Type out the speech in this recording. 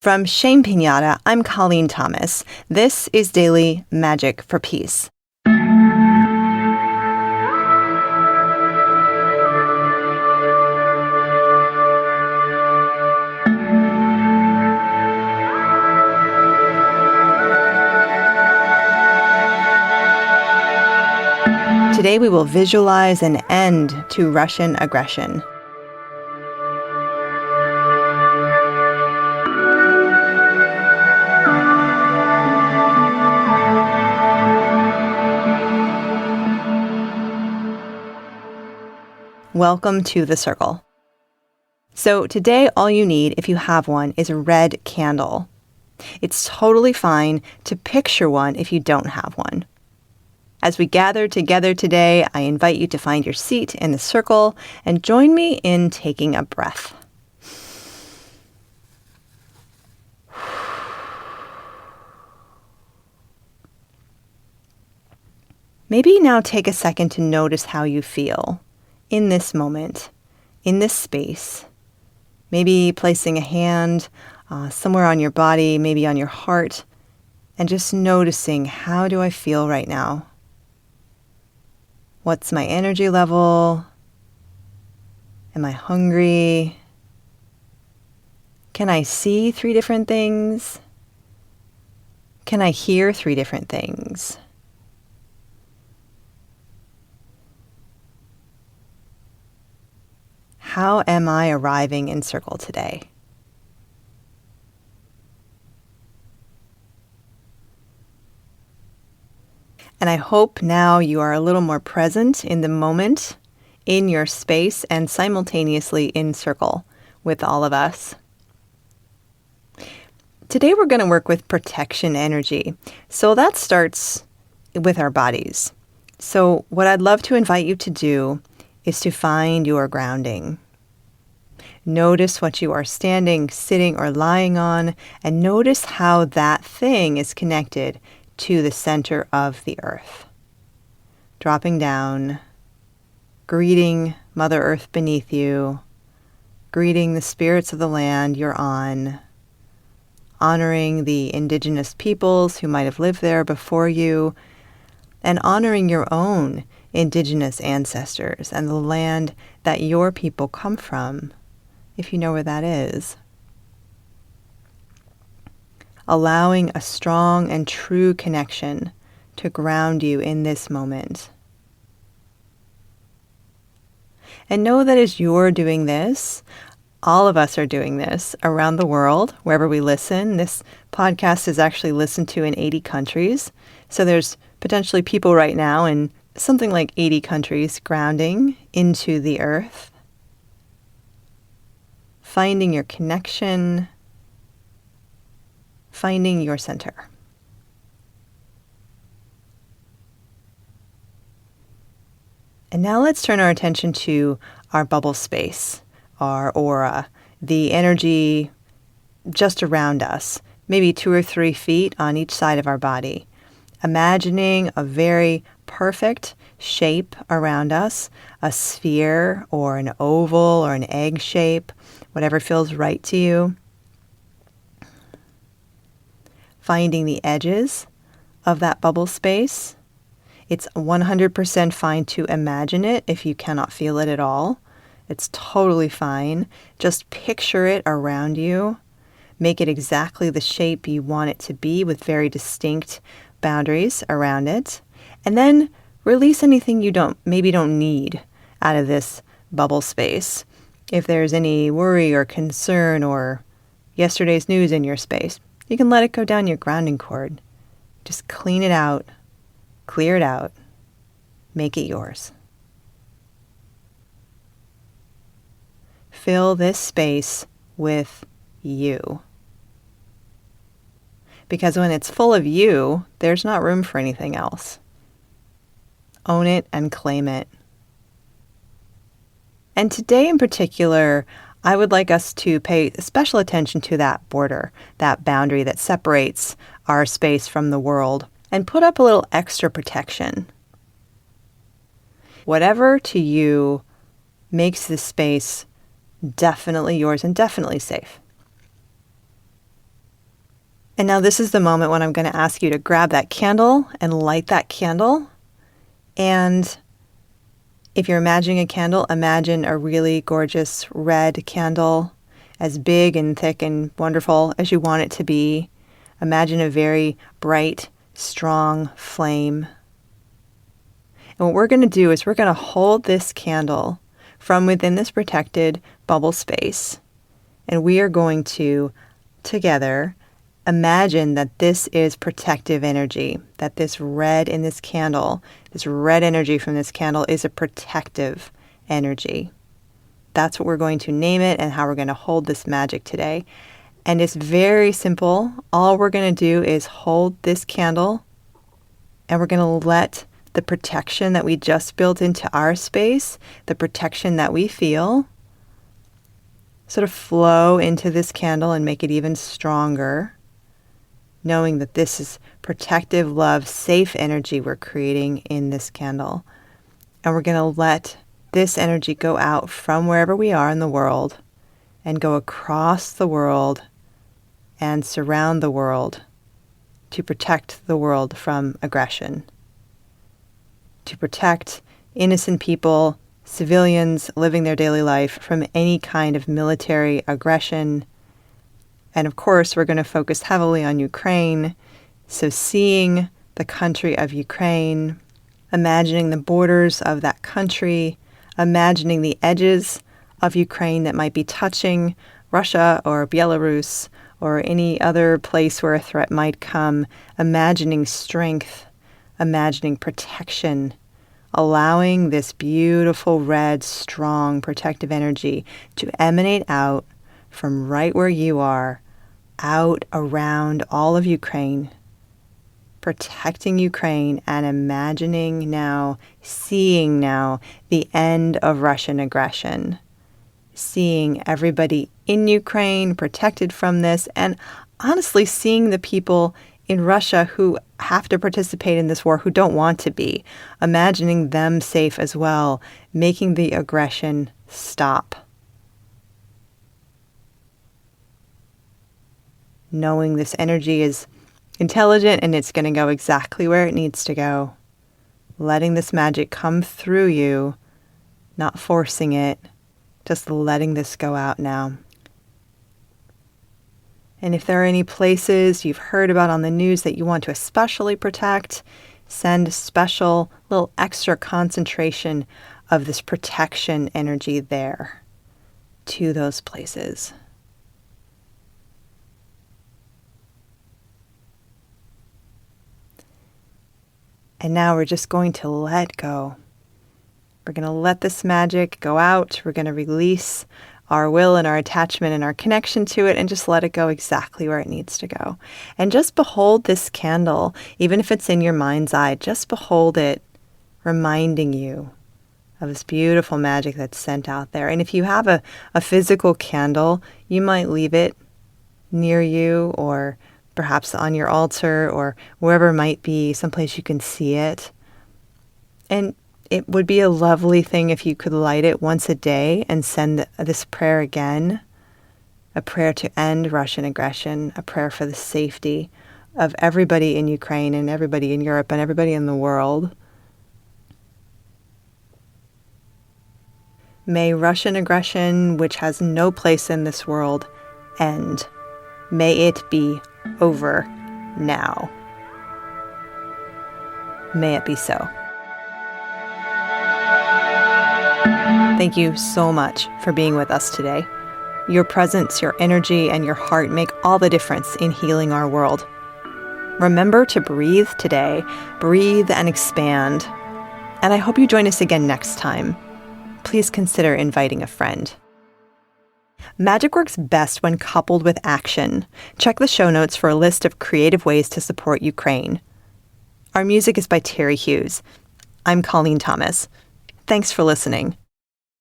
From Shame Pinata, I'm Colleen Thomas. This is Daily Magic for Peace. Today we will visualize an end to Russian aggression. Welcome to the circle. So today all you need, if you have one, is a red candle. It's totally fine to picture one if you don't have one. As we gather together today, I invite you to find your seat in the circle and join me in taking a breath. Maybe now take a second to notice how you feel in this moment, in this space. Maybe placing a hand somewhere on your body, maybe on your heart, and just noticing, how do I feel right now? What's my energy level? Am I hungry? Can I see 3 different things? Can I hear 3 different things? How am I arriving in circle today? And I hope now you are a little more present in the moment, in your space, and simultaneously in circle with all of us. Today we're going to work with protection energy. So that starts with our bodies. So what I'd love to invite you to do is to find your grounding. Notice what you are standing, sitting, or lying on, and notice how that thing is connected to the center of the earth. Dropping down, greeting Mother Earth beneath you, greeting the spirits of the land you're on, honoring the indigenous peoples who might have lived there before you, and honoring your own indigenous ancestors and the land that your people come from, if you know where that is. Allowing a strong and true connection to ground you in this moment. And know that as you're doing this, all of us are doing this around the world, wherever we listen. This podcast is actually listened to in 80 countries. So there's potentially people right now in something like 80 countries grounding into the earth. Finding your connection, finding your center. And now let's turn our attention to our bubble space, our aura, the energy just around us, maybe 2 or 3 feet on each side of our body. Imagining a very perfect shape around us, a sphere or an oval or an egg shape, whatever feels right to you. Finding the edges of that bubble space. It's 100% fine to imagine it if you cannot feel it at all. It's totally fine. Just picture it around you. Make it exactly the shape you want it to be with very distinct boundaries around it. And then release anything you maybe don't need out of this bubble space. If there's any worry or concern or yesterday's news in your space, you can let it go down your grounding cord. Just clean it out, clear it out, make it yours. Fill this space with you. Because when it's full of you, there's not room for anything else. Own it and claim it. And today in particular, I would like us to pay special attention to that border, that boundary that separates our space from the world, and put up a little extra protection. Whatever to you makes this space definitely yours and definitely safe. And now this is the moment when I'm going to ask you to grab that candle and light that candle. And if you're imagining a candle, imagine a really gorgeous red candle, as big and thick and wonderful as you want it to be. Imagine a very bright, strong flame. And what we're going to do is we're going to hold this candle from within this protected bubble space. And we are going to, together, imagine that this is protective energy, that this red in this candle, this red energy from this candle is a protective energy. That's what we're going to name it and how we're going to hold this magic today. And it's very simple. All we're going to do is hold this candle and we're going to let the protection that we just built into our space, the protection that we feel, sort of flow into this candle and make it even stronger, knowing that this is protective, love, safe energy we're creating in this candle. And we're going to let this energy go out from wherever we are in the world and go across the world and surround the world to protect the world from aggression, to protect innocent people, civilians living their daily life from any kind of military aggression. And of course, we're going to focus heavily on Ukraine. So seeing the country of Ukraine, imagining the borders of that country, imagining the edges of Ukraine that might be touching Russia or Belarus or any other place where a threat might come, imagining strength, imagining protection, allowing this beautiful red, strong, protective energy to emanate out from right where you are, out around all of Ukraine, protecting Ukraine and imagining now, seeing now the end of Russian aggression, seeing everybody in Ukraine protected from this, and honestly seeing the people in Russia who have to participate in this war, who don't want to be, imagining them safe as well, making the aggression stop. Knowing this energy is intelligent and it's going to go exactly where it needs to go. Letting this magic come through you, not forcing it, just letting this go out now. And if there are any places you've heard about on the news that you want to especially protect, send a special little extra concentration of this protection energy there to those places. And now we're just going to let go. We're going to let this magic go out. We're going to release our will and our attachment and our connection to it and just let it go exactly where it needs to go. And just behold this candle, even if it's in your mind's eye, just behold it, reminding you of this beautiful magic that's sent out there. And if you have a physical candle, you might leave it near you or perhaps on your altar or wherever it might be, someplace you can see it. And it would be a lovely thing if you could light it once a day and send this prayer again, a prayer to end Russian aggression, a prayer for the safety of everybody in Ukraine and everybody in Europe and everybody in the world. May Russian aggression, which has no place in this world, end. May it be over now. May it be so. Thank you so much for being with us today. Your presence, your energy, and your heart make all the difference in healing our world. Remember to breathe today, breathe and expand. And I hope you join us again next time. Please consider inviting a friend. Magic works best when coupled with action. Check the show notes for a list of creative ways to support Ukraine. Our music is by Terry Hughes. I'm Colleen Thomas. Thanks for listening.